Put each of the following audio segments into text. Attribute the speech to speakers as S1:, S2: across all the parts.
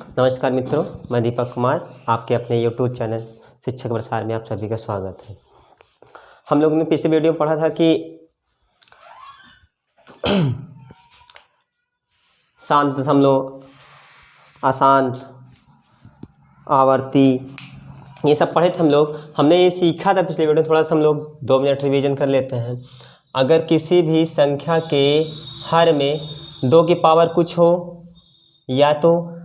S1: नमस्कार मित्रों, मैं दीपक कुमार, आपके अपने यूट्यूब चैनल शिक्षक प्रसार में आप सभी का स्वागत है। हम लोगों ने पिछले वीडियो में पढ़ा था कि शांत दशमलव, अशांत, आवर्ती, ये सब पढ़े थे हम लोग। हमने ये सीखा था पिछले वीडियो में, थोड़ा सा हम लोग 2 मिनट रिवीजन कर लेते हैं। अगर किसी भी संख्या के हर में 2 की पावर कुछ हो या तो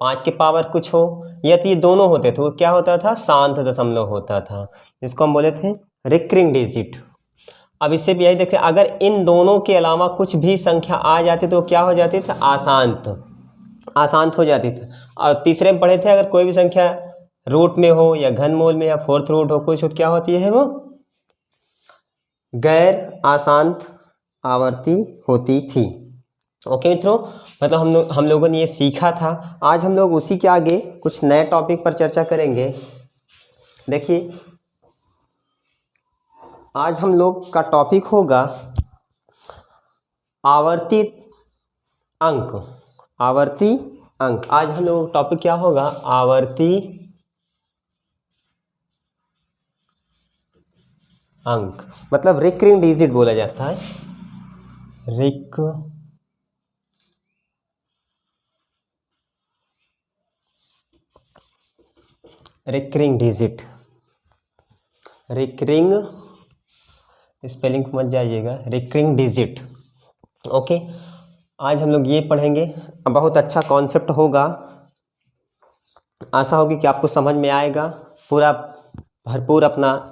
S1: 5 की पावर कुछ हो या तो ये दोनों होते थे, वो क्या होता था? शांत दशमलव होता था, जिसको हम बोले थे रिकरिंग डिजिट। अब इससे भी यही देखें, अगर इन दोनों के अलावा कुछ भी संख्या आ जाती तो क्या हो जाती थी? अशांत हो जाती थी। और तीसरे में पढ़े थे, अगर कोई भी संख्या रूट में हो या घनमूल में या फोर्थ रूट हो कुछ हो, क्या होती है? वो गैर अशांत आवर्ती होती थी। ओके मित्रों, मतलब हम लोगों ने ये सीखा था। आज हम लोग उसी के आगे कुछ नए टॉपिक पर चर्चा करेंगे। देखिए, आज हम लोग का टॉपिक होगा आवर्ती अंक। आवर्ती अंक, आज हम लोग टॉपिक क्या होगा? आवर्ती अंक, मतलब रिकरिंग डिजिट बोला जाता है। रिकरिंग डिजिट, रिकरिंग स्पेलिंग मत जाइएगा, रिकरिंग डिजिट। ओके, आज हम लोग ये पढ़ेंगे। बहुत अच्छा कॉन्सेप्ट होगा, आशा होगी कि आपको समझ में आएगा। पूरा भरपूर अपना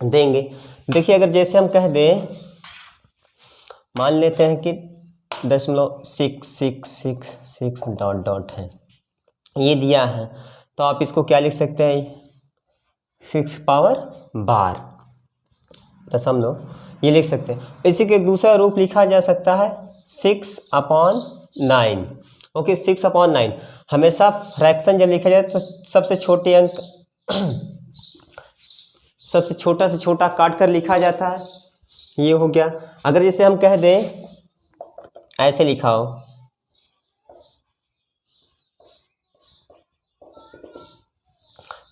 S1: देंगे। देखिए, अगर जैसे हम कह दें, मान लेते हैं कि 0.6666 डॉट डॉट है, ये दिया है, तो आप इसको क्या लिख सकते हैं? 6 पावर 12 दशमलव, ये लिख सकते हैं। इसी के दूसरा रूप लिखा जा सकता है 6/9। ओके, 6/9 हमेशा फ्रैक्शन जब लिखा जाए तो सबसे छोटे अंक सबसे छोटा से छोटा काट कर लिखा जाता है। ये हो गया। अगर जैसे हम कह दें, ऐसे लिखा हो,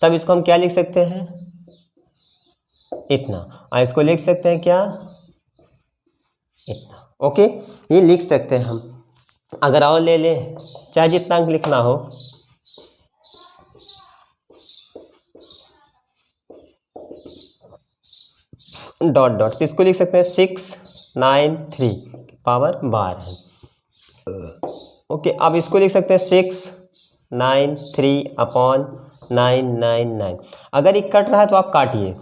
S1: तब इसको हम क्या लिख सकते हैं? इतना। और इसको लिख सकते हैं क्या? इतना। ओके, ये लिख सकते हैं हम। अगर और ले ले, चाहे जितना अंक लिखना हो, डॉट डॉट, तो इसको लिख सकते हैं 693 पावर 12 है। ओके, अब इसको लिख सकते हैं 693/999। अगर ये कट रहा है तो आप काटिए।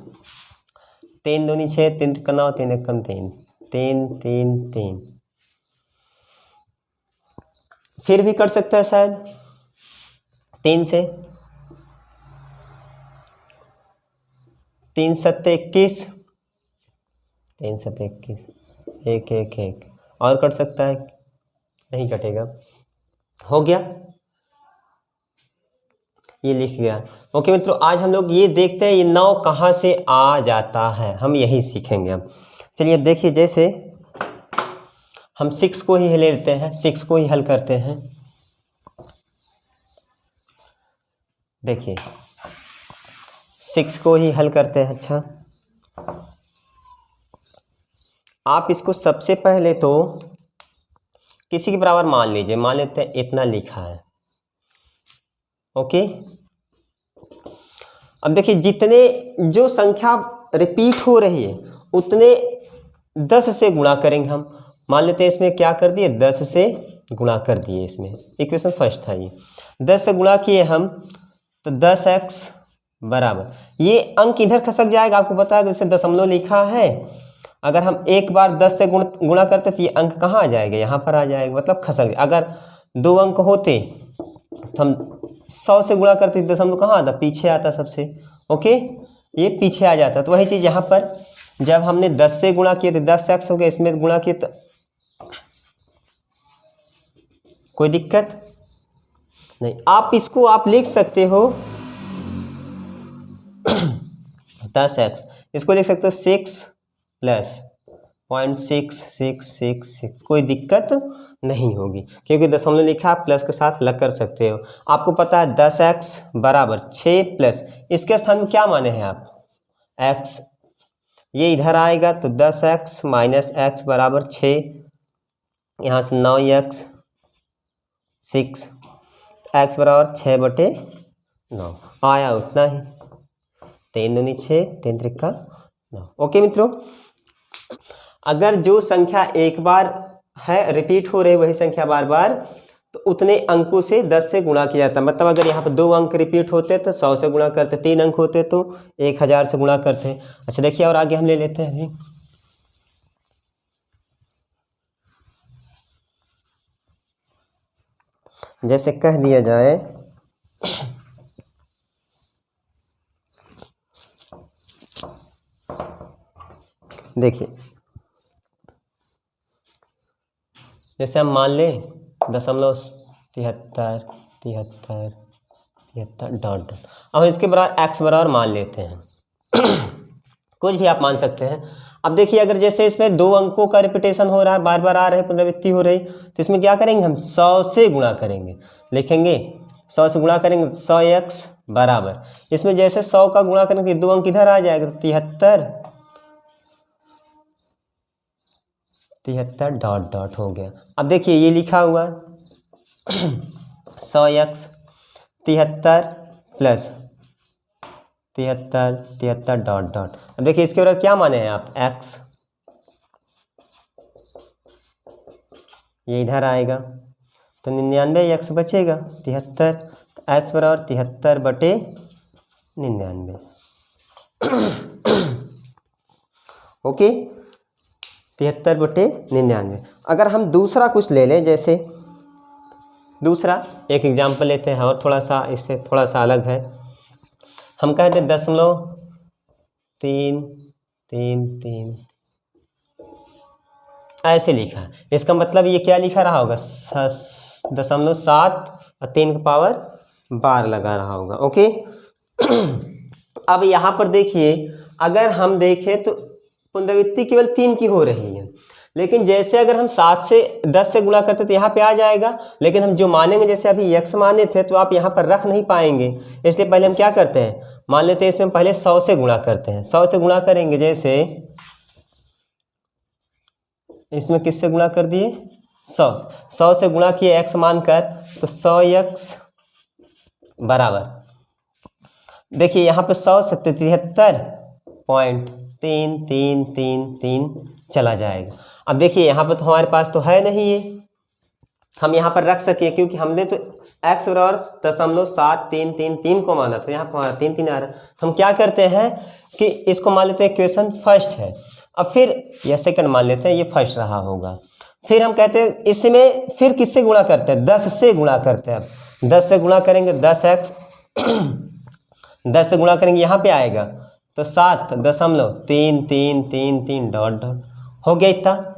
S1: 3 दूनी 6, 3 करना हो, 3 कम 3, 3 3 3। फिर भी कट सकता है शायद 3 से, 3 7 21, 3 7 21, 1 1 1। और कट सकता है? नहीं कटेगा। हो गया, ये लिख गया। ओके मित्रों, आज हम लोग ये देखते हैं ये 9 कहाँ से आ जाता है, हम यही सीखेंगे अब। चलिए अब देखिए, जैसे हम 6 को ही ले लेते हैं, 6 को ही हल करते हैं। देखिए, 6 को ही हल करते हैं। अच्छा, आप इसको सबसे पहले तो किसी के बराबर मान लीजिए। मान लेते हैं इतना लिखा है। ओके, अब देखिए, जितने जो संख्या रिपीट हो रही है उतने 10 से गुणा करेंगे हम। मान लेते हैं इसमें क्या कर दिए? 10 से गुणा कर दिए। इसमें इक्वेशन फर्स्ट था ये, 10 से गुणा किए हम, तो 10x बराबर, ये अंक इधर खसक जाएगा। आपको पता है, जैसे दशमलव लिखा है, अगर हम एक बार 10 से गुणा करते तो ये अंक कहाँ आ जाएगा? यहाँ पर आ जाएगा, मतलब खसक। अगर 2 अंक होते तो हम 100 से गुणा करते, दशमलव कहाँ आता? पीछे आता सबसे। ओके, ये पीछे आ जाता। तो वही चीज़ यहाँ पर, जब हमने 10 से गुणा किए तो 10x हो गया, इसमें गुणा किए तो कोई दिक्कत नहीं। आप इसको आप लिख सकते हो 10x, इसको लिख सकते हो 6 + 0.6666 कोई दिक्कत नहीं होगी क्योंकि दशमलव लिखा आप प्लस के साथ लग कर सकते हो। आपको पता है 10x बराबर 6 प्लस इसके स्थान में क्या माने हैं आप x, ये इधर आएगा तो 10x माइनस x बराबर 6, यहाँ से 9x 6, x बराबर 6/9 आया उतना ही, 3 दूनी 6 3 त्रिका 9। ओके मित्रों, अगर जो संख्या एक बार है रिपीट हो रही वही संख्या बार बार तो उतने अंकों से 10 से गुणा किया जाता है। मतलब अगर यहाँ पर 2 अंक रिपीट होते तो 100 से गुणा करते, 3 अंक होते तो 1000 से गुणा करते। अच्छा देखिए और आगे हम ले लेते हैं अभी, जैसे कह दिया जाए देखिए जैसे हम मान लें 0.73 डॉट डॉट, अब इसके बराबर x बराबर मान लेते हैं कुछ भी आप मान सकते हैं। अब देखिए अगर जैसे इसमें 2 अंकों का रिपीटेशन हो रहा है, बार बार आ रहे हैं, पुनरावृत्ति हो रही, तो इसमें क्या करेंगे हम 100 से गुणा करेंगे, लिखेंगे 100 से गुणा करेंगे 100x बराबर, इसमें जैसे 100 का गुणा करेंगे 2 अंक इधर आ जाएगा 73 डॉट डॉट हो गया। अब देखिए ये लिखा हुआ 100x 73 प्लस 73 डॉट डॉट। अब देखिए इसके बराबर क्या माने हैं आप x, ये इधर आएगा तो 99x बचेगा 73, तो x बराबर 73/99। ओके 73/99। अगर हम दूसरा कुछ ले लें, जैसे दूसरा एक एग्जाम्पल लेते हैं और थोड़ा सा इससे थोड़ा सा अलग है, हम कहते हैं 0.333 ऐसे लिखा है, इसका मतलब ये क्या लिखा रहा होगा 0.7 और 3 की पावर 12 लगा रहा होगा। ओके अब यहाँ पर देखिए अगर हम देखें तो पुनरावृत्ति केवल 3 की हो रही है, लेकिन जैसे अगर हम 7 से 10 से गुणा करते तो यहाँ पे आ जाएगा, लेकिन हम जो मानेंगे जैसे अभी x माने थे तो आप यहाँ पर रख नहीं पाएंगे, इसलिए पहले हम क्या करते हैं मान लेते हैं इसमें पहले 100 से गुणा करते हैं। 100 से गुणा करेंगे, जैसे इसमें किससे गुणा कर दिए 100 से गुणा किए x मानकर, तो 100x बराबर देखिए यहाँ पे 100 से 73.3333 चला जाएगा। अब देखिए यहाँ पर तो हमारे पास तो है नहीं ये, हम यहाँ पर रख सके क्योंकि हमने तो x बराबर 0.7333 को माना, तो यहाँ पर हमारा 3 3 आ रहा है। तो हम क्या करते हैं कि इसको मान लेते हैं इक्वेशन फर्स्ट है, अब फिर यह सेकंड मान लेते हैं ये फर्स्ट रहा होगा, फिर हम कहते हैं इसमें फिर किससे गुणा करते हैं 10 से गुणा करते हैं। अब 10 से गुणा करेंगे 10x 10 से गुणा करेंगे यहाँ पे आएगा तो 7.3333 डॉट डॉट हो गया, इतना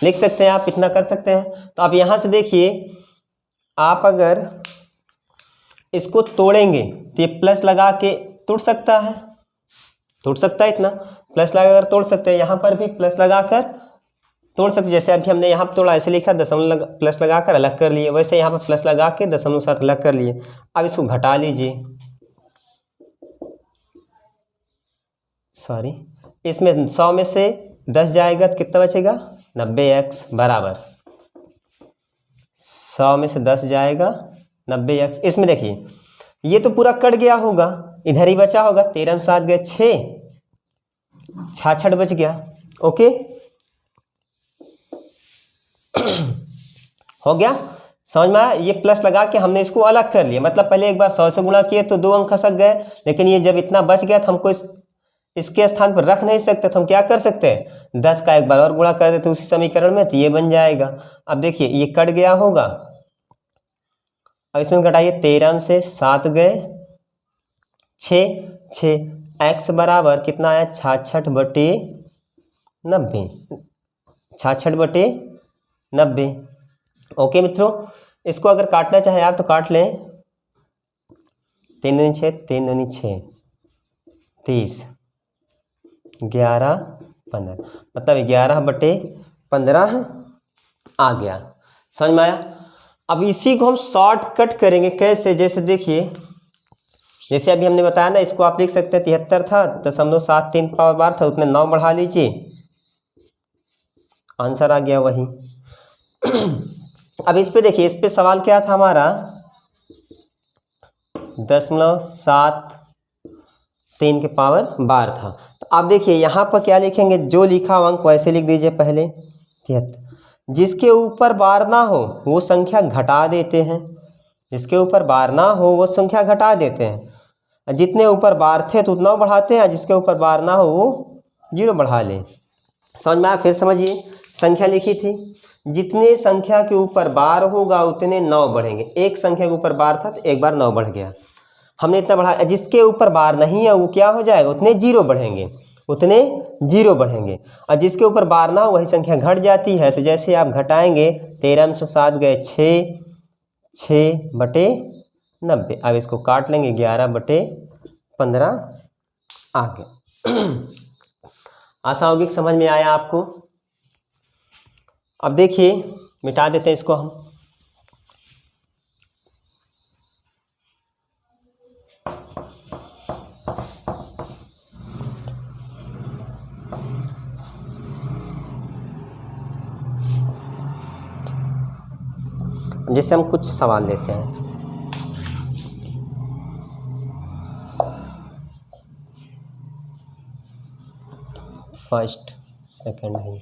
S1: लिख सकते हैं आप, इतना कर सकते हैं। तो आप यहाँ से देखिए आप अगर इसको तोड़ेंगे तो ये प्लस लगा के टूट सकता है, इतना प्लस लगाकर तोड़ सकते हैं, यहाँ पर भी प्लस लगाकर तोड़ सकते हैं। जैसे अभी हमने यहाँ पर तोड़ा ऐसे लिखा दशमलव प्लस लगाकर अलग कर लिए, वैसे यहाँ पर प्लस लगा के 0.7 अलग कर लिए। अब इसको घटा लीजिए, सॉरी इसमें 100 में से 10 जाएगा तो कितना बचेगा 90x बराबर 100 में से 10 जाएगा 90x। इसमें देखिए ये तो पूरा कट गया होगा, इधर ही बचा होगा, 13 में 7 गए 6, 66 बच गया। ओके हो गया, समझ में आया। ये प्लस लगा के हमने इसको अलग कर लिया, मतलब पहले एक बार 100 से गुणा किए तो 2 अंक खसक गए, लेकिन ये जब इतना बच गया तो हमको इसके स्थान पर रख नहीं सकते, तो हम क्या कर सकते हैं 10 का एक बार और गुणा कर देते उसी समीकरण में, तो ये बन जाएगा। अब देखिए ये कट गया होगा, अब इसमें घटाइए 13 में से 7 गए 6, x बराबर कितना आया 66/90। ओके मित्रों, इसको अगर काटना चाहे आप तो काट लें, 3 दूनी 6 3 दूनी 6 30 11 15, मतलब 11/15 आ गया। समझ में आया? अब इसी को हम शॉर्टकट करेंगे कैसे, जैसे देखिए, जैसे अभी हमने बताया ना, इसको आप लिख सकते हैं 73 था 0.73 पावर बार था, उसमें 9 बढ़ा लीजिए, आंसर आ गया वही। अब इस पे देखिए, इस पे सवाल क्या था हमारा, 0.73 के पावर बार था। तो आप देखिए यहाँ पर क्या लिखेंगे, जो लिखा हो अंक वैसे लिख दीजिए पहले 73। जिसके ऊपर बार ना हो वो संख्या घटा देते हैं, जिसके ऊपर बार ना हो वो संख्या घटा देते हैं। जितने ऊपर बार थे तो उतना बढ़ाते हैं, जिसके ऊपर बार ना हो वो 0 बढ़ा लें। समझ में आया? फिर समझिए, संख्या लिखी थी, जितने संख्या के ऊपर बार होगा उतने 9 बढ़ेंगे। एक संख्या के ऊपर बार था तो एक बार 9 बढ़ गया, हमने इतना बढ़ाया। जिसके ऊपर बार नहीं है वो क्या हो जाएगा, उतने 0 बढ़ेंगे, उतने 0 बढ़ेंगे। और जिसके ऊपर बार ना हो वही संख्या घट जाती है। तो जैसे आप घटाएंगे, 13 में से 7 गए 6, 6/90। अब इसको काट लेंगे, 11/15 आ गया। आशा होगी कि समझ में आया आपको। अब देखिए, मिटा देते हैं इसको हम। जैसे हम कुछ सवाल लेते हैं, फर्स्ट सेकंड है,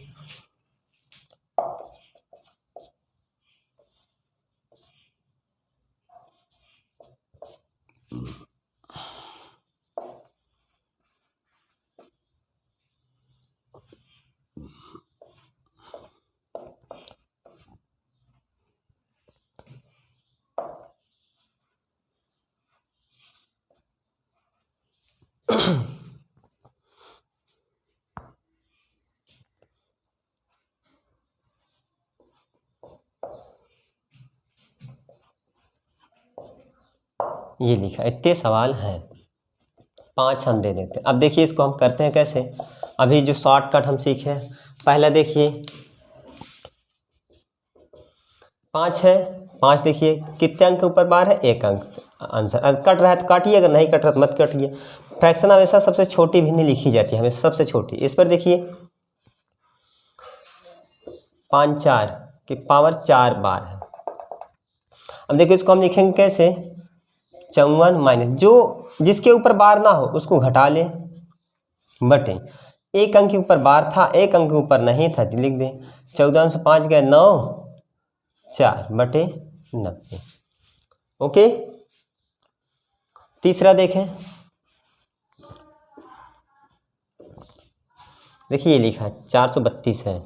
S1: ये लिखा, इतने सवाल हैं, 5 हम दे देते हैं। अब देखिए इसको हम करते हैं कैसे। अभी जो शॉर्टकट हम सीखे, पहला देखिए 5 है, 5 देखिए कितने अंक के ऊपर बार है, 1 अंक। आंसर अगर कट रहा है तो काटिए, अगर नहीं कट रहा तो मत काटिए। फ्रैक्शन हमेशा सबसे छोटी भिन्नी लिखी जाती है, हमेशा सबसे छोटी। इस पर देखिए 5 4 के पावर 4 बार है। अब देखिए इसको हम लिखेंगे कैसे, 54 माइनस, जो जिसके ऊपर बार ना हो उसको घटा लें, बटे 1 अंक के ऊपर बार था, 1 अंक के ऊपर नहीं था तो लिख दें 14 में से 5 गए 9, 4/90। ओके। तीसरा देखें, देखिए ये लिखा 432 है,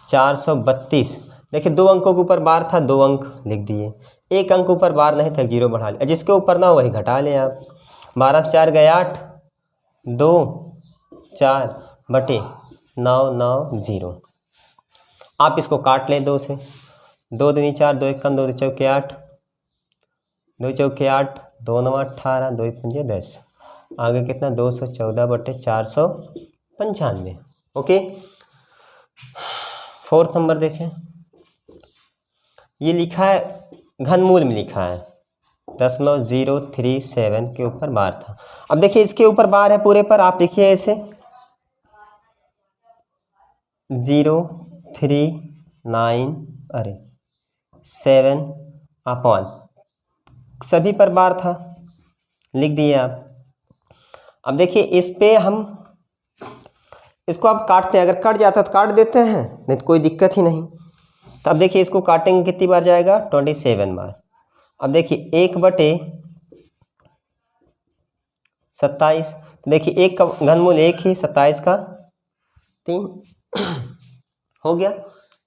S1: 432। देखिए 2 अंकों के ऊपर बार था, 2 अंक लिख दिए। 1 अंक ऊपर बार नहीं था, 0 बढ़ा लिया। जिसके ऊपर ना वही घटा लें आप। 12 से 4 गए 8, 2 4/9 9 0। आप इसको काट लें 2 से, 2 दूनी 4, 2 1 2 चौके 8, 2 चौके 8, 2 9 18, 2 पंजे 10। आगे कितना, 214/495। ओके। 4th नंबर देखें, ये लिखा है घनमूल में लिखा है 0.037 के ऊपर बार था। अब देखिए इसके ऊपर बार है पूरे पर, आप लिखिए ऐसे 039 सभी पर बार था, लिख दिए आप। अब देखिए इस पे हम इसको आप काटते हैं, अगर कट जाता तो काट देते हैं, नहीं तो कोई दिक्कत ही नहीं। तो अब देखिए इसको काटेंगे कितनी बार जाएगा, 27 बार। अब देखिए 1/27, देखिए 1 का घनमूल 1 ही, 27 का 3 हो गया।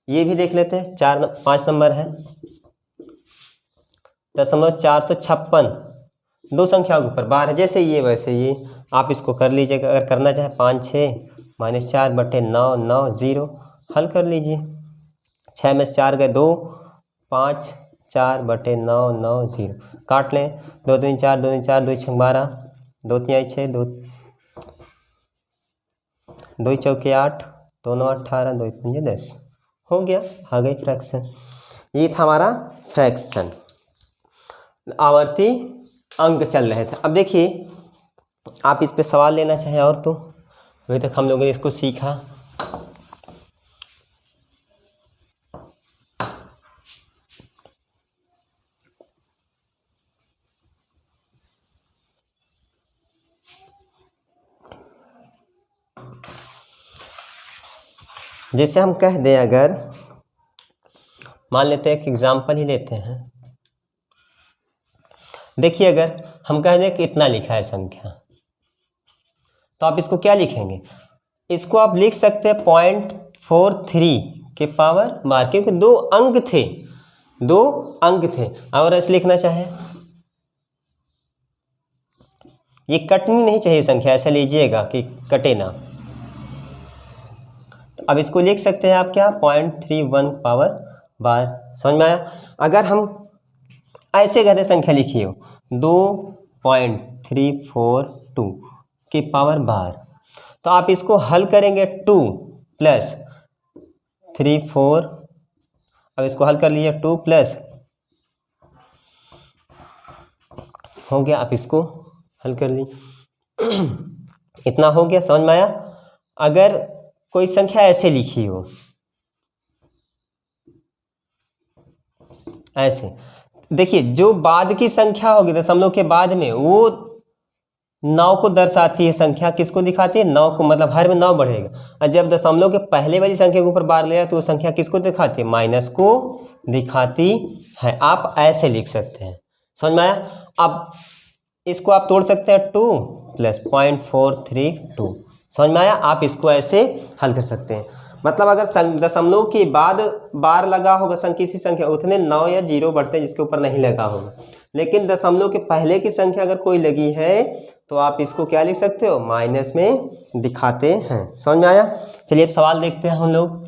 S1: ये भी देख लेते हैं, 5 नंबर है 0.456। 2 संख्याओं के ऊपर बार है, जैसे ये वैसे ये आप इसको कर लीजिएगा। अगर करना चाहे 5 6 माइनस 4/9 9 0, हल कर लीजिए। 6 में से 4 गए 2, 5 4/9 9 0, काट लें। 2 दूनी 4, 2 दूनी 4, 2 6 12, 2 तिहाई 6, 2 चौके 8, 2 9 18, 2 पंजे 10। हो गया, आ गई फ्रैक्शन। ये था हमारा फ्रैक्शन, आवर्ती अंक चल रहे थे। अब देखिए आप इस पे सवाल लेना चाहें और तो अभी तक हम लोगों ने इसको सीखा। जैसे हम कह दें, अगर मान लेते हैं एक एग्जाम्पल ही लेते हैं। देखिए अगर हम कह दें कि इतना लिखा है संख्या, तो आप इसको क्या लिखेंगे? इसको आप लिख सकते हैं 0.43 के पावर बार, क्योंकि 2 अंक थे, 2 अंक थे। और ऐसे लिखना चाहे, ये कटनी नहीं चाहिए संख्या, ऐसे लीजिएगा कि कटे ना। तो अब इसको लिख सकते हैं आप क्या, 0.31 पावर बार। समझ में आया? अगर हम ऐसे कहते संख्या लिखी हो 2.342 के पावर बार, तो आप इसको हल करेंगे 2 + 34। अब इसको हल कर लीजिए, 2 प्लस हो गया, आप इसको हल कर लीजिए। इतना हो गया, समझ में आया? अगर कोई संख्या ऐसे लिखी हो, ऐसे देखिए, जो बाद की संख्या होगी दशमलव के बाद में, वो 9 को दर्शाती है संख्या। किसको दिखाती है? 9 को, मतलब हर में 9 बढ़ेगा। और जब दशमलव के पहले वाली संख्या के ऊपर बार ले तो वो संख्या किसको दिखाती है? माइनस को दिखाती है। आप ऐसे लिख सकते हैं, समझ में आया? अब इसको आप तोड़ सकते हैं, 2 + 0.432। समझ में आया? आप इसको ऐसे हल कर सकते हैं। मतलब अगर दशमलव के बाद बार लगा होगा किसी संख्या, उतने 9 या 0 बढ़ते हैं जिसके ऊपर नहीं लगा होगा। लेकिन दशमलव के पहले की संख्या अगर कोई लगी है तो आप इसको क्या लिख सकते हो? माइनस में दिखाते हैं। समझ में आया? चलिए अब सवाल देखते हैं हम लोग।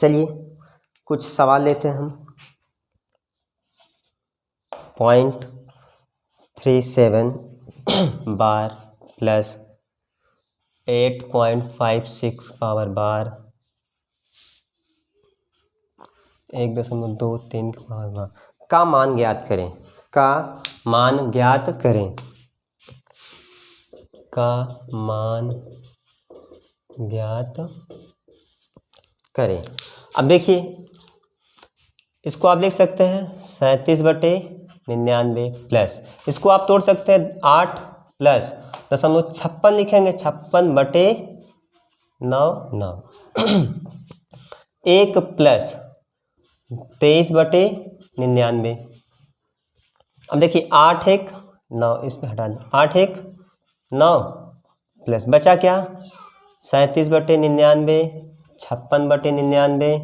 S1: चलिए कुछ सवाल लेते हैं हम। 0.37 बार + 8.56 पावर बार 1.23 पावर बार का मान ज्ञात करें। का मान ज्ञात करें। का मान ज्ञात करें। अब देखिए इसको आप लिख सकते हैं 37/99 प्लस, इसको आप तोड़ सकते हैं 8 + 0.56 लिखेंगे, 56/9 1 + 23/99। अब देखिए 8 1 9, इसमें हटा दो, 8 1 9 प्लस बचा क्या? 37/99, 56/99,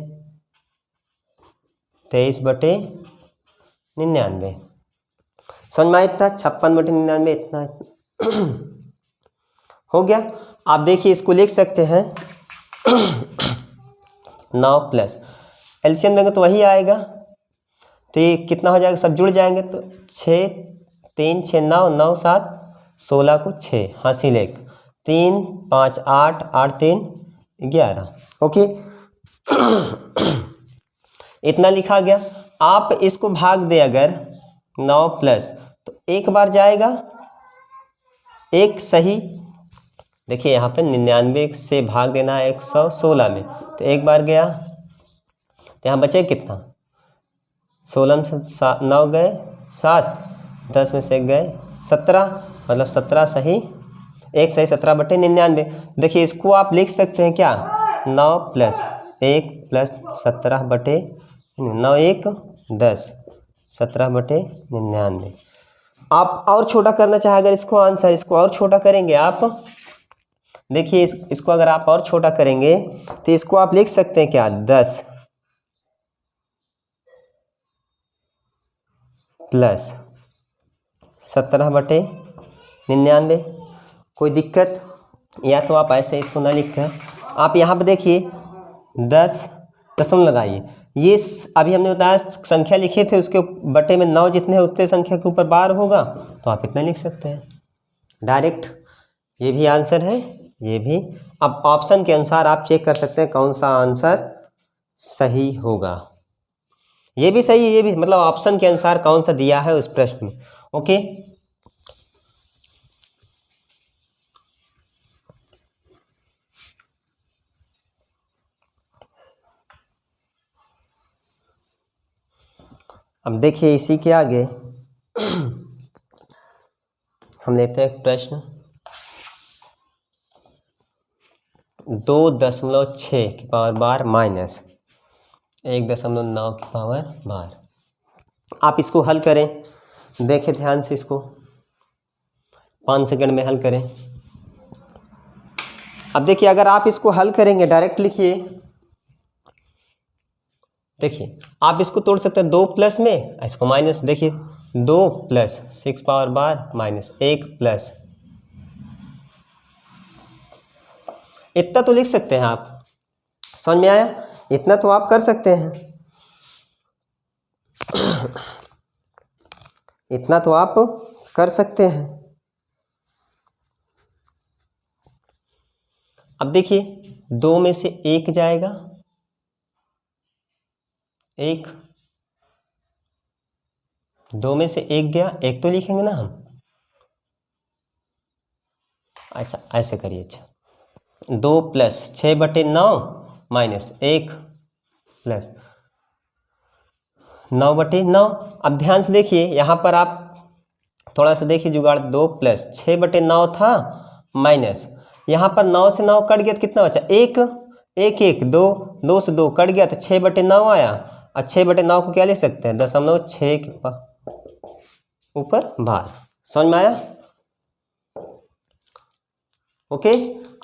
S1: 23/99। समझ में आया? 56/99 इतना हो गया। आप देखिए इसको लिख सकते हैं 9 प्लस एलसीएम देंगे तो वही आएगा, तो ये कितना हो जाएगा? सब जुड़ जाएंगे तो 6 3 6 9 9 7 16 को 6 हासिल 1 3 5 8 8 3 11। ओके इतना लिखा गया। आप इसको भाग दे अगर 9 प्लस तो एक बार जाएगा, एक सही। देखिए यहाँ पे 99 से भाग देना है 116 में, तो एक बार गया तो यहाँ बचे कितना? 16 में से 9 गए 7, 10 में से गए 17, मतलब 17 सही, एक सही 17/99। देखिए इसको आप लिख सकते हैं क्या? 9 + 1 + 17/9 1 10 17/99। आप और छोटा करना चाहे अगर इसको आंसर, इसको और छोटा करेंगे आप, देखिए इसको अगर आप और छोटा करेंगे तो इसको आप लिख सकते हैं क्या? 10 + 17/99। कोई दिक्कत? या तो आप ऐसे इसको ना लिख कर आप यहाँ पे देखिए 10 दशमलव लगाइए। ये अभी हमने बताया संख्या लिखे थे, उसके बटे में 9 जितने हैं उतने संख्या के ऊपर बार होगा, तो आप इतना लिख सकते हैं डायरेक्ट। ये भी आंसर है, ये भी। अब ऑप्शन के अनुसार आप चेक कर सकते हैं कौन सा आंसर सही होगा। ये भी सही है, ये भी, मतलब ऑप्शन के अनुसार कौन सा दिया है उस प्रश्न में। ओके, अब देखिए इसी के आगे हम लेते हैं एक प्रश्न 2.6 की पावर बार माइनस 1.9 की पावर बार। आप इसको हल करें, देखें ध्यान से, इसको 5 सेकंड में हल करें। अब देखिए अगर आप इसको हल करेंगे, डायरेक्ट लिखिए, देखिए आप इसको तोड़ सकते हैं 2 प्लस में, इसको माइनस, देखिए 2 प्लस 6 पावर बार माइनस 1 प्लस, इतना तो लिख सकते हैं आप। समझ में आया? इतना तो आप कर सकते हैं, इतना तो आप कर सकते हैं। अब देखिए 2 में से 1 जाएगा, 1, 2 में से 1 गया, 1 तो लिखेंगे ना हम। अच्छा ऐसे करिए, अच्छा 2 प्लस 6/9 माइनस 1 प्लस 9/9। अब ध्यान से देखिए, यहाँ पर आप थोड़ा सा देखिए जुगाड़, 2 प्लस 6/9 था माइनस, यहाँ पर 9 से 9 कट गया तो कितना बचा? 1, 1 1 2, 2 से 2 कट गया तो 6/9 आया। और 6/9 को क्या ले सकते हैं? 0.6 के ऊपर बार। समझ में आया? ओके,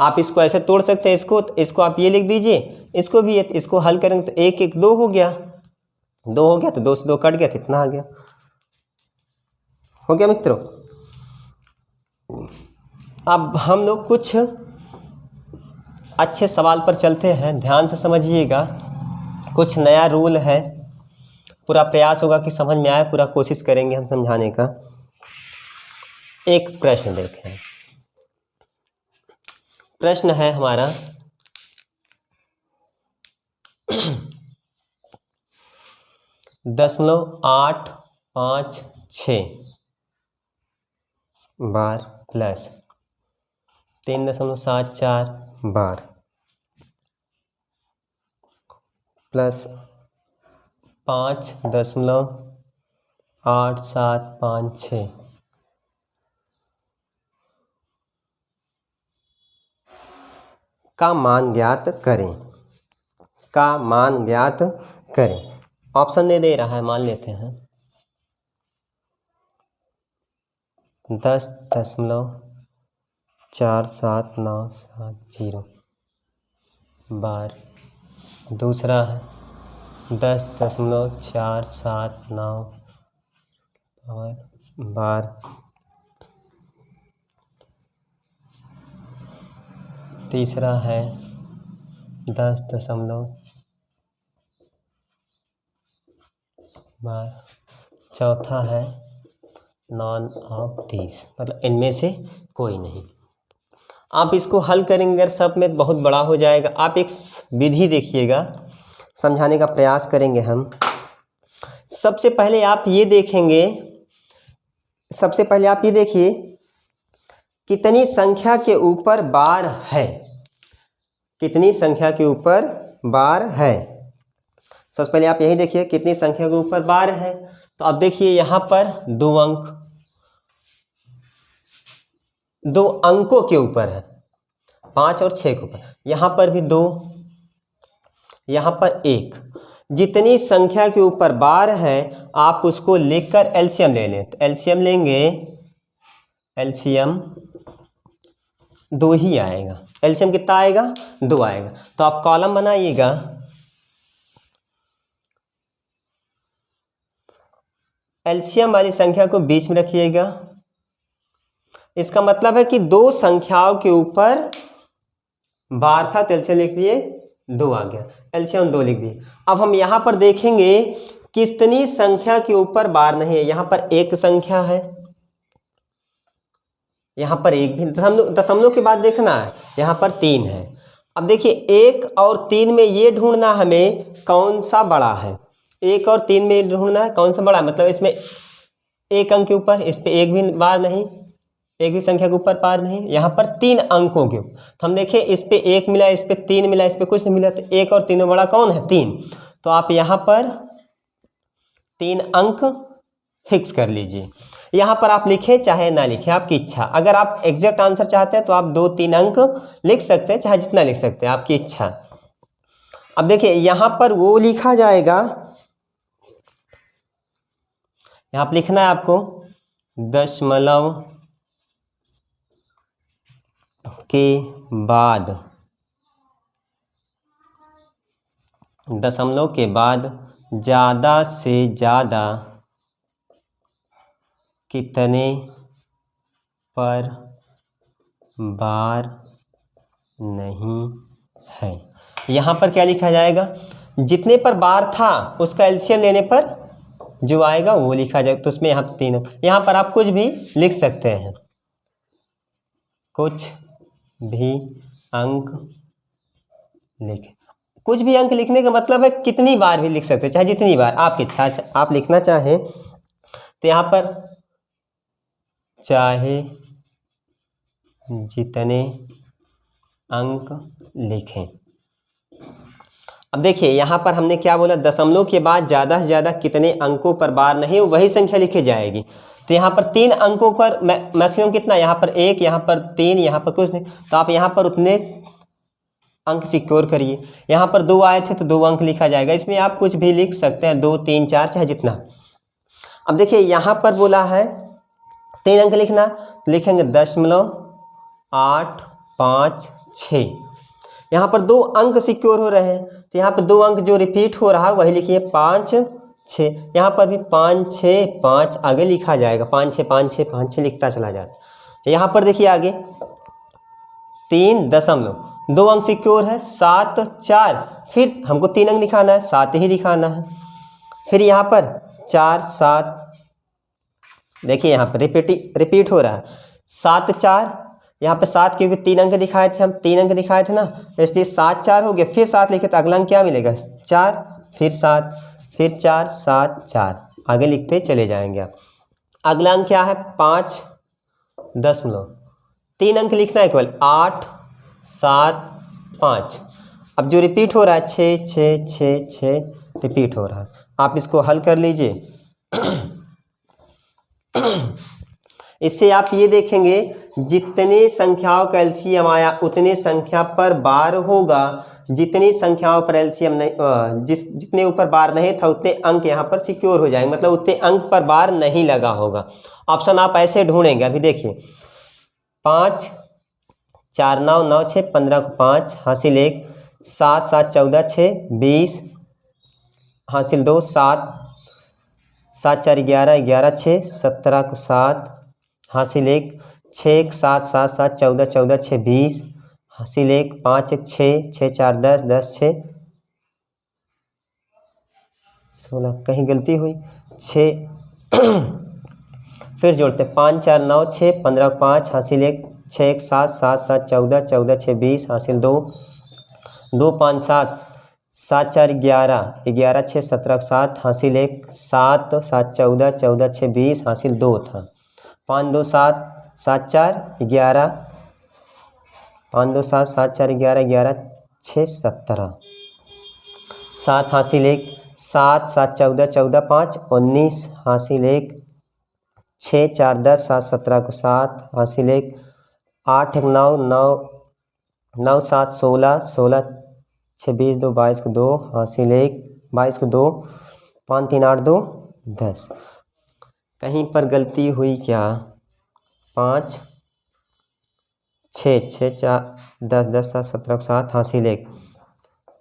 S1: आप इसको ऐसे तोड़ सकते हैं, इसको आप ये लिख दीजिए, इसको भी, इसको हल करेंगे तो 1 1 2 हो गया, 2 हो गया तो 2 से 2 कट गया तो इतना आ गया। हो गया मित्रों? अब हम लोग कुछ अच्छे सवाल पर चलते हैं, ध्यान से समझिएगा। कुछ नया रूल है, पूरा प्रयास होगा कि समझ में आए, पूरा कोशिश करेंगे हम समझाने का। एक प्रश्न देखें, प्रश्न है हमारा 0.856 बार प्लस 3.74 बार प्लस 5.8756 का मान ज्ञात करें, का मान ज्ञात करें। ऑप्शन दे रहा है, मान लेते हैं 10.4790 बार, दूसरा है 10.479 बार, तीसरा है 10 बार, चौथा है नॉन ऑफ दिस, मतलब इनमें से कोई नहीं। आप इसको हल करेंगे, अगर सब में बहुत बड़ा हो जाएगा। आप एक विधि देखिएगा, समझाने का प्रयास करेंगे हम। सबसे पहले आप ये देखेंगे, सबसे पहले आप ये देखिए कितनी संख्या के ऊपर बार है, कितनी संख्या के ऊपर बार है। सबसे पहले आप यही देखिए कितनी संख्या के ऊपर बार है। तो अब देखिए यहाँ पर 2 अंक, 2 अंकों के ऊपर है, 5 और 6 के ऊपर। यहाँ पर भी 2, यहाँ पर 1। जितनी संख्या के ऊपर बार है आप उसको लेकर एलसीएम ले लें। तो एलसीएम लेंगे, एलसीएम 2 ही आएगा। एलसीएम कितना आएगा? 2 आएगा। तो आप कॉलम बनाइएगा, एलसीएम वाली संख्या को बीच में रखिएगा। इसका मतलब है कि 2 संख्याओं के ऊपर बार था, तो एलसीएम लिख लिए 2 आ गया, एलसीएम 2 लिख दिए। अब हम यहाँ पर देखेंगे कितनी संख्या के ऊपर बार नहीं है। यहाँ पर एक संख्या है, यहाँ पर एक भी, दशमलव के बाद देखना है, यहाँ पर 3 है। अब देखिए 1 और 3 में ये ढूंढना हमें कौन सा बड़ा है। 1 और 3 में ढूंढना है कौन सा बड़ा है, मतलब इसमें एक अंक के ऊपर, इस पे एक भी बार नहीं, एक भी संख्या के ऊपर बार नहीं, यहाँ पर 3 अंकों के ऊपर। तो हम देखें इस पे 1 मिला, इस पे 3 मिला, इस पे कुछ नहीं मिला, तो 1 और 3 में बड़ा कौन है, 3। तो आप यहाँ पर 3 अंक फिक्स कर लीजिए। यहाँ पर आप लिखें चाहे ना लिखें, आपकी इच्छा। अगर आप एग्जैक्ट आंसर चाहते हैं तो आप 2-3 अंक लिख सकते हैं, चाहे जितना लिख सकते हैं, आपकी इच्छा। अब देखिए यहाँ पर वो लिखा जाएगा, यहाँ पर लिखना है आपको दशमलव के बाद, दशमलव के बाद ज़्यादा से ज़्यादा कितने पर बार नहीं है। यहाँ पर क्या लिखा जाएगा, जितने पर बार था उसका एलसीएम लेने पर जो आएगा वो लिखा जाएगा। तो उसमें यहाँ पर 3, यहाँ पर आप कुछ भी लिख सकते हैं, कुछ भी अंक लिखें। कुछ भी अंक लिखने का मतलब है कितनी बार भी लिख सकते हैं, चाहे जितनी बार आपकी इच्छा। आप लिखना चाहें तो यहाँ पर चाहे जितने अंक लिखें। अब देखिए यहाँ पर हमने क्या बोला, दशमलव के बाद ज़्यादा से ज़्यादा कितने अंकों पर बार नहीं, वही संख्या लिखी जाएगी। तो यहाँ पर 3 अंकों पर मैक्सिमम कितना, यहाँ पर 1, यहाँ पर 3, यहाँ पर कुछ नहीं, तो आप यहाँ पर उतने अंक सिक्योर करिए। यहाँ पर 2 आए थे तो 2 अंक लिखा जाएगा। इसमें आप कुछ भी लिख सकते हैं, 2, 3, 4 चाहे जितना। अब देखिए यहाँ पर बोला है 3 अंक लिखना, तो लिखेंगे 0.856। यहाँ पर 2 अंक सिक्योर हो रहे हैं, तो यहाँ पर 2 अंक जो रिपीट हो रहा है वही लिखिए 5, 6। यहाँ पर भी 5, 6, 5 आगे लिखा जाएगा, 5, 6, 5, 6, 5, 6 लिखता चला जाता। यहाँ पर देखिए आगे 3 दशमलव, 2 अंक सिक्योर है, 7, 4, फिर हमको 3 अंक लिखाना है, 7 ही लिखाना है। फिर यहाँ पर 4, 7, देखिए यहाँ पर रिपीट हो रहा है, 7, 4, यहाँ पे 7 क्योंकि 3 अंक दिखाए थे, हम 3 अंक दिखाए थे ना, इसलिए 7, 4 हो गया। फिर 7 लिखे तो अगला अंक क्या मिलेगा, 4, फिर 7, फिर 4, 7, 4 आगे लिखते चले जाएंगे आप। अगला अंक क्या है, 5 दशमलव, 3 अंक लिखना है केवल, 8, 7, 5। अब जो रिपीट हो रहा है 6, 6, 6, 6 रिपीट हो रहा है। आप इसको हल कर लीजिए। इससे आप ये देखेंगे जितने संख्याओं का एलसीएम आया उतने संख्या पर बार होगा, जितनी संख्याओं पर एलसीएम नहीं, जितने ऊपर बार नहीं था उतने अंक यहाँ पर सिक्योर हो जाएंगे, मतलब उतने अंक पर बार नहीं लगा होगा। ऑप्शन आप ऐसे ढूंढेंगे। अभी देखिए 5, 4, 9, 9, 6, 15 को 5 हासिल 1, 7, 7, 14, 6, 20 हासिल 2, 7, 7, 4, 11, 11, 6, 17 को 7 हासिल 1, 6, 7, 7, 7, 14, 14, 6, 20 हासिल 1, 5, 1, 6, 6, 4, 10, 10, 6, 16, कहीं गलती हुई, 6 फिर जोड़ते 5, 4, 9, 6, 15 को 5 हासिल 1, 6, 1, 7, 7, 7, 14, 14, 6, 20 हासिल 2, 2, 5, 7, 7, 4, 11, 11, 6, 17 को 7 हासिल 1, 7, 7, 14, 14, 6, 20 हासिल 2 था, 5, 2, 7, 7, 4, 11, 5, 2, 7, 7, 4, 11, 11, 6, 17 7 हासिल 1, 7, 7, 14, 14, 5, 19 हासिल 1, 6, 4, 10, 7, 17 को 7 हासिल 1, 8, 1, 9, 9, 9, 7, 16, 16, 6, 20, 2, 22 को 2 हासिल 1, 22 को 2, 5, 3, 8, 2, 10। कहीं पर गलती हुई क्या, 5, 6, 6, 4, 10, 10, 7, 17 को 7 हासिल 1,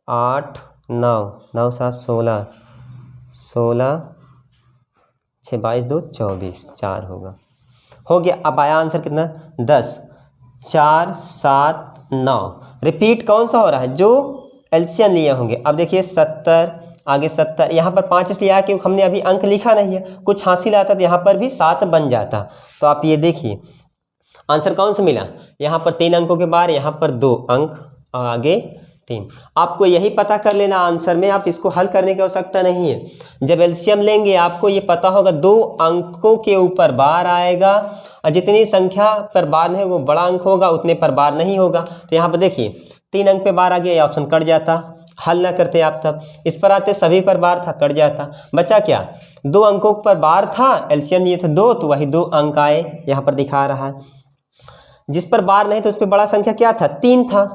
S1: 8, 9, 9, 7, 16, 16, 6, 22, 2, 24 4 होगा, हो गया। अब आया आंसर कितना, 10, 4, 7, 9। रिपीट कौन सा हो रहा है, जो एलसीएम लिए होंगे। अब देखिए 70 आगे 70, यहाँ पर 5 इसलिए आया क्योंकि हमने अभी अंक लिखा नहीं है, कुछ हासिल आता तो यहाँ पर भी 7 बन जाता। तो आप ये देखिए आंसर कौन सा मिला, यहाँ पर 3 अंकों के बार, यहाँ पर 2 अंक और आगे 3। आपको यही पता कर लेना आंसर में, आप इसको हल करने की आवश्यकता नहीं है। जब एलसीएम लेंगे आपको ये पता होगा 2 अंकों के ऊपर बार आएगा और जितनी संख्या पर बार नहीं वो बड़ा अंक होगा उतने पर बार नहीं होगा। तो यहाँ पर देखिए 3 अंक पे बार आ गया, ये ऑप्शन कट जाता, हल ना करते आप तब। इस पर आते सभी पर बार था, कट जाता, बचा क्या 2 अंकों पर बार था, एलसीएम लिए थे 2 तो वही 2 अंक आए, यहाँ पर दिखा रहा है। जिस पर बार नहीं तो उस पर बड़ा संख्या क्या था 3 था,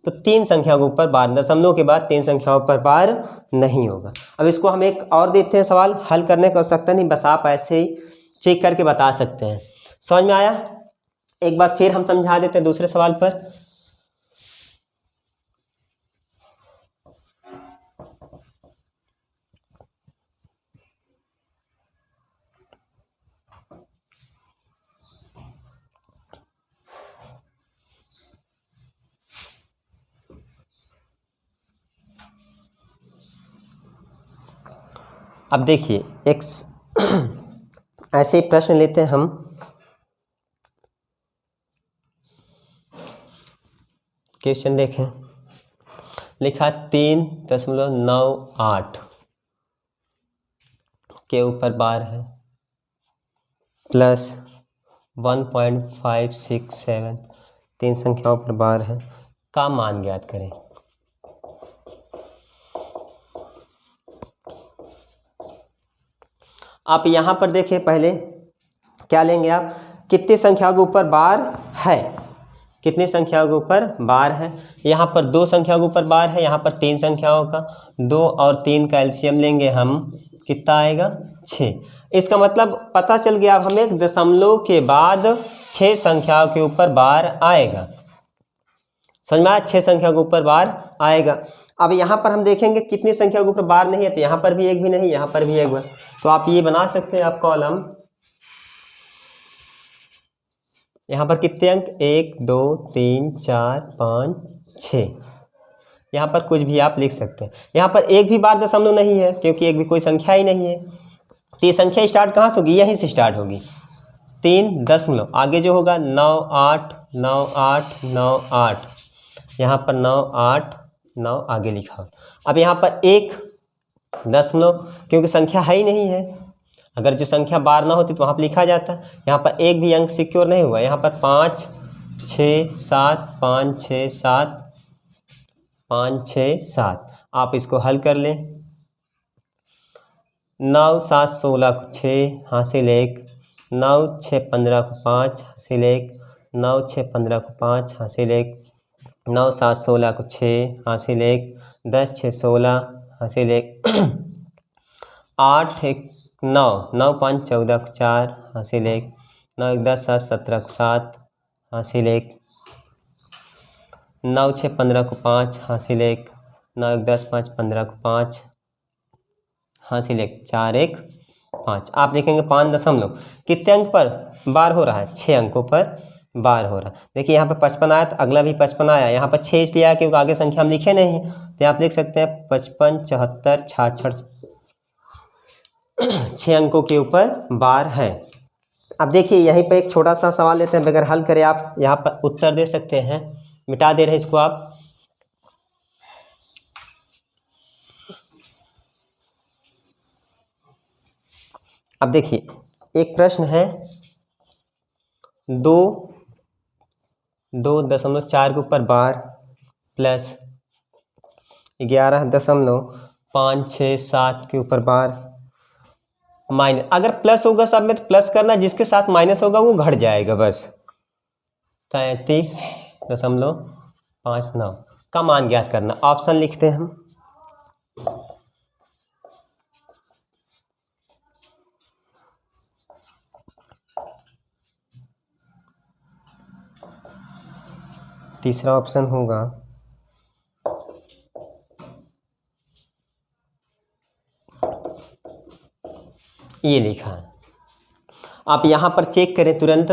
S1: तो 3 संख्या के ऊपर बार, दशमलव के बाद 3 संख्याओं पर बार नहीं होगा। अब इसको हम एक और देते हैं सवाल, हल करने की आवश्यकता नहीं, बस आप ऐसे ही चेक करके बता सकते हैं। समझ में आया? एक बार फिर हम समझा देते हैं दूसरे सवाल पर। अब देखिए एक ऐसे प्रश्न लेते हैं हम। क्वेश्चन देखें, लिखा 3.98 के ऊपर बार है प्लस 1.567, 3 संख्याओं पर बार है, का मान ज्ञात करें। आप यहाँ पर देखिए पहले क्या लेंगे आप, कितनी संख्या के ऊपर बार है, कितनी संख्याओं के ऊपर बार है। यहाँ पर 2 संख्याओं के ऊपर बार है, यहाँ पर 3 संख्याओं का, 2 और 3 का एलसीएम लेंगे हम, कितना आएगा 6। इसका मतलब पता चल गया अब हमें दशमलव के बाद 6 संख्याओं के ऊपर बार आएगा। समझ में आया? 6 संख्या के ऊपर बार आएगा। अब यहाँ पर हम देखेंगे कितनी संख्या के ऊपर बार नहीं है, तो यहाँ पर भी एक भी नहीं, यहाँ पर भी एक बार, तो आप ये बना सकते हैं आप कॉलम, यहाँ पर कितने अंक 1 2 3 4 5 6, यहाँ पर कुछ भी आप लिख सकते हैं। यहाँ पर एक भी बार दशमलव नहीं है क्योंकि एक भी कोई संख्या ही नहीं है, तो ये संख्या स्टार्ट कहाँ से होगी, यहीं से स्टार्ट होगी। 3 दशमलव आगे जो होगा 9 8 9 8 9 8, यहाँ पर 9 8 9 आगे लिखा हो। अब यहाँ पर 1 दशमलव क्योंकि संख्या है ही नहीं है, अगर जो संख्या बार ना होती तो वहाँ पर लिखा जाता। यहाँ पर एक भी अंक सिक्योर नहीं हुआ, यहाँ पर 5 6 7 5 6 7 5 6 7, आप इसको हल कर लें। 9 7 16 को 6 हासिल 1, 9 6 15 को 5 हासिल 1, 9 6 15 को 5 हासिल 1, 9 7 16 को 6 हासिल 1, 10 6 16 हासिल 1, 8 1 9 9 5 14 को 4 हासिल 1, 9 1 10 7 17 को 7 हासिल 1, 9 6 15 को 5 हासिल 1, 9 1 10 5 15 को 5 हासिल 1, 4 1 5। आप देखेंगे 5 दशमलव कितने अंक पर बार हो रहा है, 6 अंकों पर बार हो रहा है। देखिए यहाँ पर 55 आया तो अगला भी 55 आया, यहाँ पर 6 इसलिए आया क्योंकि आगे संख्या हम लिखे नहीं, तो आप लिख सकते हैं 55 74 66, 6 अंकों के ऊपर बार है। अब देखिए यहीं पर एक छोटा सा सवाल लेते हैं, बगैर हल करें आप यहाँ पर उत्तर दे सकते हैं, मिटा दे रहे हैं इसको आप। अब देखिए एक प्रश्न है 2.4 के ऊपर बार प्लस 11.567 के ऊपर बार माइनस, अगर प्लस होगा सब में तो प्लस करना, जिसके साथ माइनस होगा वो घट जाएगा बस। 33.59 का मान ज्ञात करना। ऑप्शन लिखते हैं हम, तीसरा ऑप्शन होगा ये लिखा है। आप यहाँ पर चेक करें तुरंत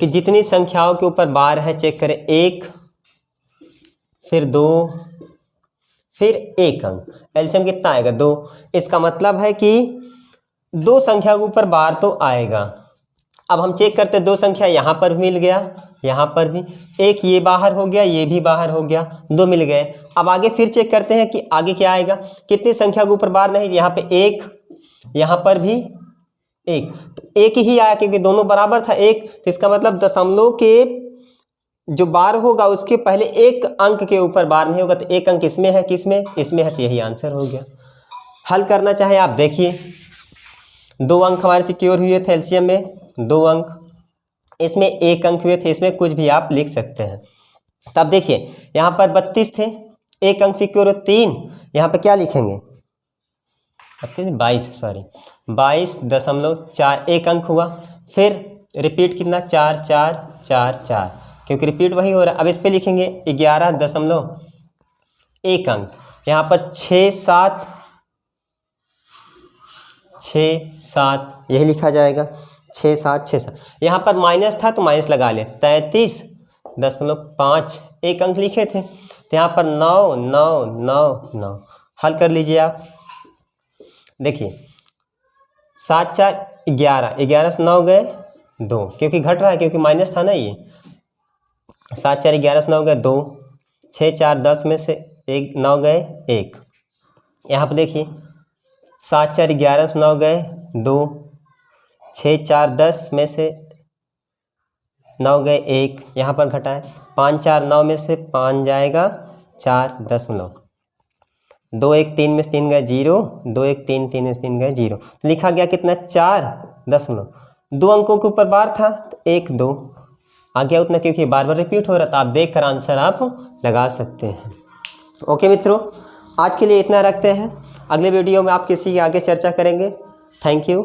S1: कि जितनी संख्याओं के ऊपर बार है, चेक करें 1 फिर 2 फिर एक अंक, एलसीएम कितना आएगा 2। इसका मतलब है कि 2 संख्या के ऊपर बार तो आएगा। अब हम चेक करते 2 संख्या यहाँ पर भी मिल गया, यहाँ पर भी, एक ये बाहर हो गया, ये भी बाहर हो गया, 2 मिल गए। अब आगे फिर चेक करते हैं कि आगे क्या आएगा, कितनी संख्या के ऊपर बार नहीं, यहाँ पे 1, यहाँ पर भी 1, तो 1 ही आया क्योंकि दोनों बराबर था 1। तो इसका मतलब दशमलव के जो बार होगा उसके पहले 1 अंक के ऊपर बार नहीं होगा, तो 1 अंक इसमें है, किसमें, इसमें है, तो यही आंसर हो गया। हल करना चाहे आप देखिए, 2 अंक हमारे सिक्योर हुए थे एलसीएम में, 2 अंक, इसमें 1 अंक हुए थे, इसमें कुछ भी आप लिख सकते हैं। तब देखिए यहाँ पर 32 थे, 1 अंक सिक्योर हो 3, यहाँ पर क्या लिखेंगे 22.4, 1 अंक हुआ। फिर रिपीट कितना 4 4 4 4, क्योंकि रिपीट वही हो रहा है। अब इस पे लिखेंगे 11.1 अंक, यहाँ पर 6 7 6 7, यही लिखा जाएगा 6 7 6 7। यहाँ पर माइनस था तो माइनस लगा ले, 33.5, 1 अंक लिखे थे, तो यहाँ पर 9 9 9 9। हल कर लीजिए आप, देखिए 7 4 11, 11 से 9 गए 2, क्योंकि घट रहा है क्योंकि माइनस था ना ये, 7 4 11 से 9 गए 2, 6 4 10 में से 1 9 गए 1। यहाँ पर देखिए 7 4 11 से 9 गए 2, 6 4 10 में से 9 गए 1, यहाँ पर घटाए 5 4 9 में से 5 जाएगा 4.9, 2 1 3 में से 3 गए 0, 2 1 3 3 में से 3 गए 0, लिखा गया कितना 4.9। 2 अंकों के ऊपर बार था तो 1 2 आ गया उतना, क्योंकि बार बार रिपीट हो रहा था। आप देख कर आंसर आप लगा सकते हैं। ओके मित्रों, आज के लिए इतना रखते हैं, अगले वीडियो में आप किसी की आगे चर्चा करेंगे। Thank you.